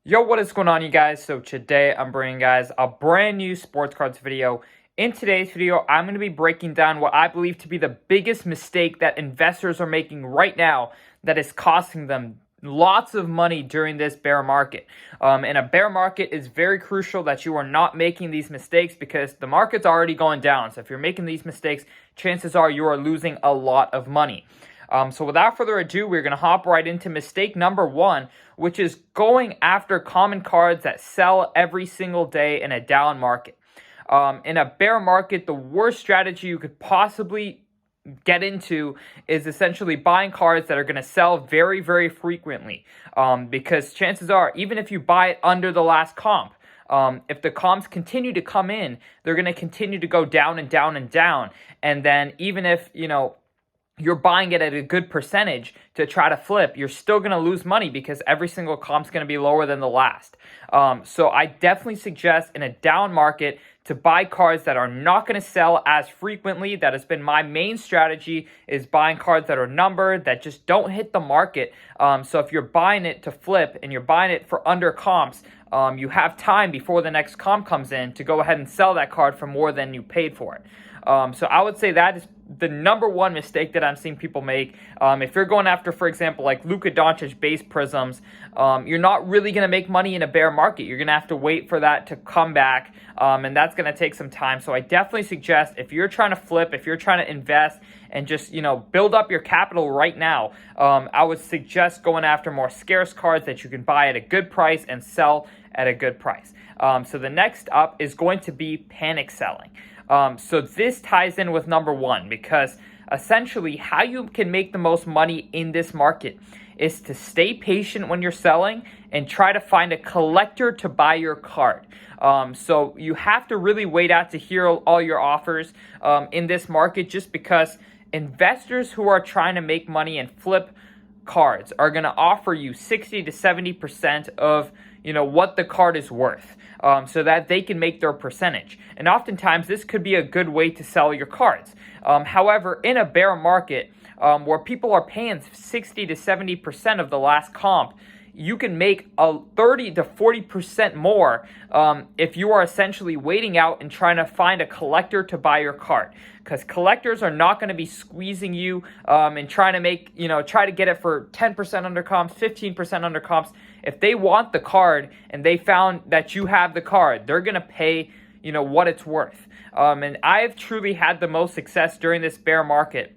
Yo, what is going on, you guys? So today I'm bringing guys a brand new sports cards video. In today's video, I'm going to be breaking down what I believe to be the biggest mistake that investors are making right now that is costing them lots of money during this bear market. In a bear market, it's very crucial that you are not making these mistakes because the market's already going down. So if you're making these mistakes, chances are you are losing a lot of money. So without further ado, we're going to hop right into mistake number one, which is going after common cards that sell every single day in a down market. In a bear market, the worst strategy you could possibly get into is essentially buying cards that are going to sell very, very frequently. Because chances are, even if you buy it under the last comp, if the comps continue to come in, they're going to continue to go down and down and down. And then even if, you're buying it at a good percentage to try to flip, you're still going to lose money because every single comp's going to be lower than the last. So I definitely suggest in a down market to buy cards that are not going to sell as frequently. That has been my main strategy, is buying cards that are numbered, that just don't hit the market. So if you're buying it to flip and you're buying it for under comps, you have time before the next comp comes in to go ahead and sell that card for more than you paid for it. So I would say that is the number one mistake that I'm seeing people make. If you're going after, for example, like Luka Doncic base prisms, you're not really going to make money in a bear market. You're going to have to wait for that to come back, and that's going to take some time. So I definitely suggest, if you're trying to flip, if you're trying to invest and just, build up your capital right now, I would suggest going after more scarce cards that you can buy at a good price and sell at a good price. So the next up is going to be panic selling. So this ties in with number one, because essentially how you can make the most money in this market is to stay patient when you're selling and try to find a collector to buy your card. So you have to really wait out to hear all your offers in this market, just because investors who are trying to make money and flip cards are going to offer you 60 to 70% of what the card is worth, so that they can make their percentage. And oftentimes this could be a good way to sell your cards. However, in a bear market, where people are paying 60 to 70% of the last comp, you can make a 30 to 40% more if you are essentially waiting out and trying to find a collector to buy your card. Because collectors are not going to be squeezing you and trying to try to get it for 10% under comps, 15% under comps. If they want the card and they found that you have the card, they're going to pay, what it's worth. And I've truly had the most success during this bear market,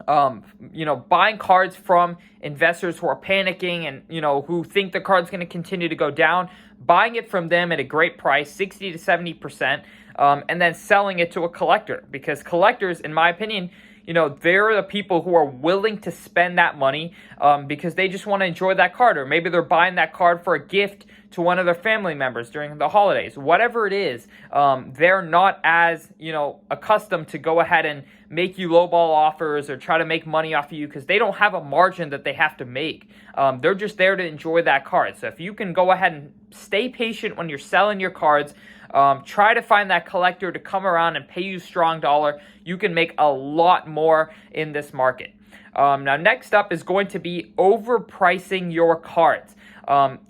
buying cards from investors who are panicking and, who think the card's going to continue to go down, buying it from them at a great price, 60 to 70%, and then selling it to a collector. Because collectors, in my opinion, they're the people who are willing to spend that money because they just want to enjoy that card. Or maybe they're buying that card for a gift to one of their family members during the holidays. Whatever it is, they're not as, accustomed to go ahead and make you lowball offers or try to make money off of you, because they don't have a margin that they have to make. They're just there to enjoy that card. So if you can go ahead and stay patient when you're selling your cards, try to find that collector to come around and pay you strong dollar, you can make a lot more in this market. Now, next up is going to be overpricing your cards.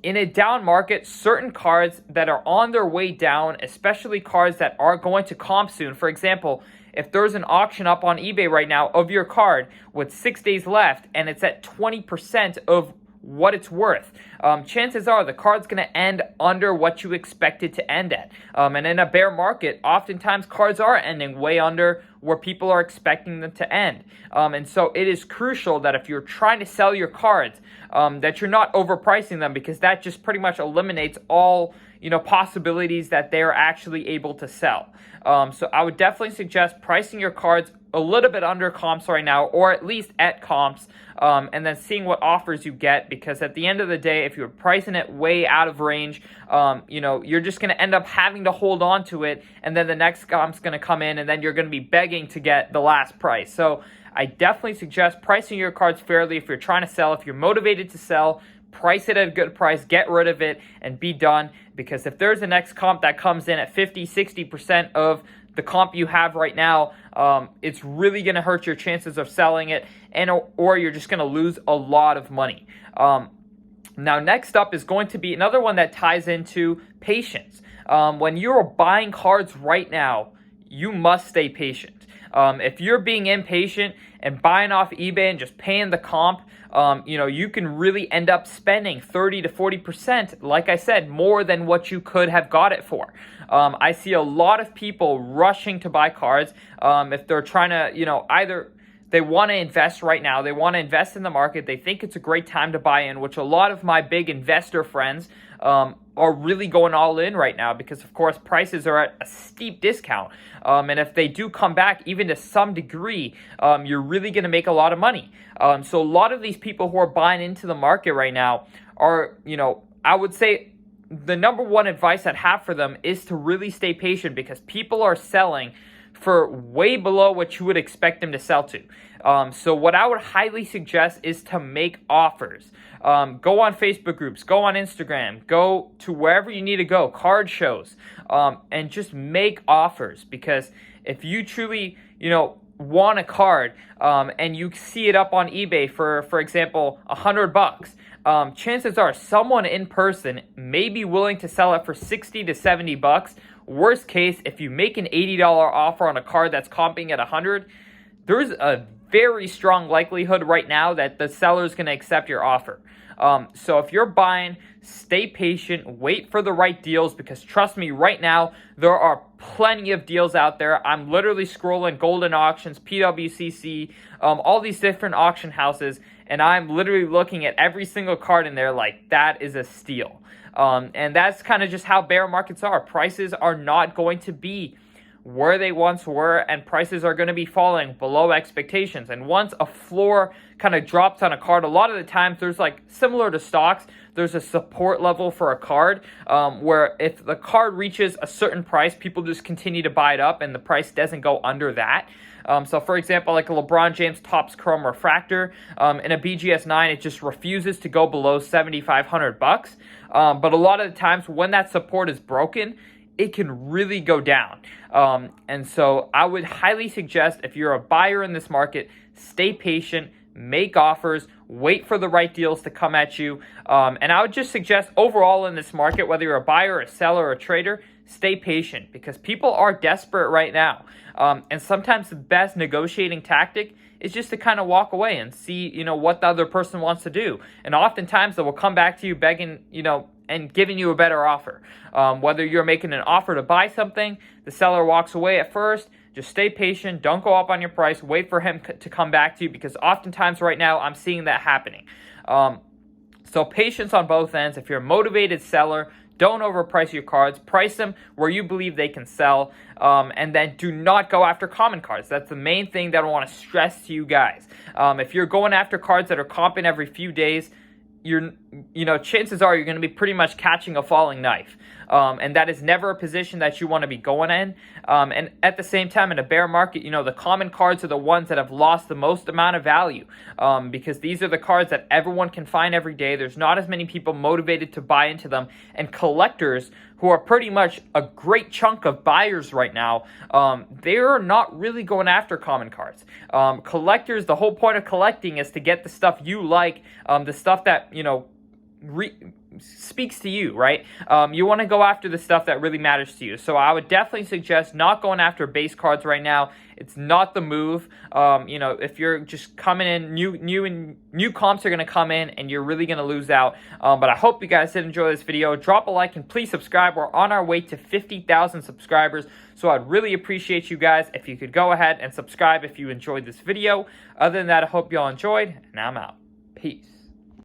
In a down market, certain cards that are on their way down, especially cards that are going to comp soon. For example, if there's an auction up on eBay right now of your card with 6 days left and it's at 20% of what it's worth, chances are the card's going to end under what you expect it to end at. And in a bear market, oftentimes cards are ending way under where people are expecting them to end. And so it is crucial that if you're trying to sell your cards, that you're not overpricing them, because that just pretty much eliminates all possibilities that they're actually able to sell. So I would definitely suggest pricing your cards a little bit under comps right now, or at least at comps, and then seeing what offers you get. Because at the end of the day, if you're pricing it way out of range, you're just going to end up having to hold on to it, and then the next comp's going to come in, and then you're going to be begging to get the last price. So I definitely suggest pricing your cards fairly if you're trying to sell. If you're motivated to sell, price it at a good price, get rid of it, and be done. Because if there's a next comp that comes in at 50, 60% of the comp you have right now, it's really going to hurt your chances of selling it, or you're just going to lose a lot of money. Now, next up is going to be another one that ties into patience. When you're buying cards right now, you must stay patient. If you're being impatient and buying off eBay and just paying the comp, you can really end up spending 30 to 40%, like I said, more than what you could have got it for. I see a lot of people rushing to buy cards if they're trying to, either they want to invest right now, they want to invest in the market, they think it's a great time to buy in, which a lot of my big investor friends are really going all in right now because, of course, prices are at a steep discount. And if they do come back, even to some degree, you're really going to make a lot of money. So a lot of these people who are buying into the market right now are, I would say the number one advice I'd have for them is to really stay patient because people are selling for way below what you would expect them to sell to. So what I would highly suggest is to make offers. Go on Facebook groups, go on Instagram, go to wherever you need to go, card shows, and just make offers. Because if you truly, want a card and you see it up on eBay for example, $100, chances are someone in person may be willing to sell it for 60 to 70 bucks. Worst case, if you make an $80 offer on a card that's comping at 100, there's a very strong likelihood right now that the seller is going to accept your offer. So if you're buying, stay patient, wait for the right deals because trust me, right now, there are plenty of deals out there. I'm literally scrolling Golden Auctions, PWCC, all these different auction houses, and I'm literally looking at every single card in there like that is a steal. And that's kind of just how bear markets are. Prices are not going to be where they once were, and prices are going to be falling below expectations. And once a floor kind of drops on a card, a lot of the times there's like similar to stocks, there's a support level for a card where if the card reaches a certain price, people just continue to buy it up and the price doesn't go under that. So for example, like a LeBron James Topps Chrome Refractor in a BGS 9, it just refuses to go below $7,500. But a lot of the times when that support is broken, it can really go down. And so I would highly suggest if you're a buyer in this market, stay patient, make offers, wait for the right deals to come at you. And I would just suggest overall in this market, whether you're a buyer, a seller, or a trader, stay patient because people are desperate right now. And sometimes the best negotiating tactic is just to kind of walk away and see, what the other person wants to do. And oftentimes they will come back to you begging, and giving you a better offer. Whether you're making an offer to buy something, the seller walks away at first, just stay patient, don't go up on your price, wait for him to come back to you because oftentimes right now I'm seeing that happening. So patience on both ends. If you're a motivated seller, don't overprice your cards. Price them where you believe they can sell. And then do not go after common cards. That's the main thing that I want to stress to you guys. If you're going after cards that are comping every few days, chances are you're going to be pretty much catching a falling knife. And that is never a position that you want to be going in. And at the same time, in a bear market, the common cards are the ones that have lost the most amount of value because these are the cards that everyone can find every day. There's not as many people motivated to buy into them. And collectors, who are pretty much a great chunk of buyers right now, they're not really going after common cards. Collectors, the whole point of collecting is to get the stuff you like, the stuff that, speaks to you, right? You want to go after the stuff that really matters to you. So I would definitely suggest not going after base cards right now. It's not the move. If you're just coming in, new comps are going to come in and you're really going to lose out. But I hope you guys did enjoy this video. Drop a like and please subscribe. We're on our way to 50,000 subscribers. So I'd really appreciate you guys if you could go ahead and subscribe if you enjoyed this video. Other than that, I hope you all enjoyed and I'm out. Peace.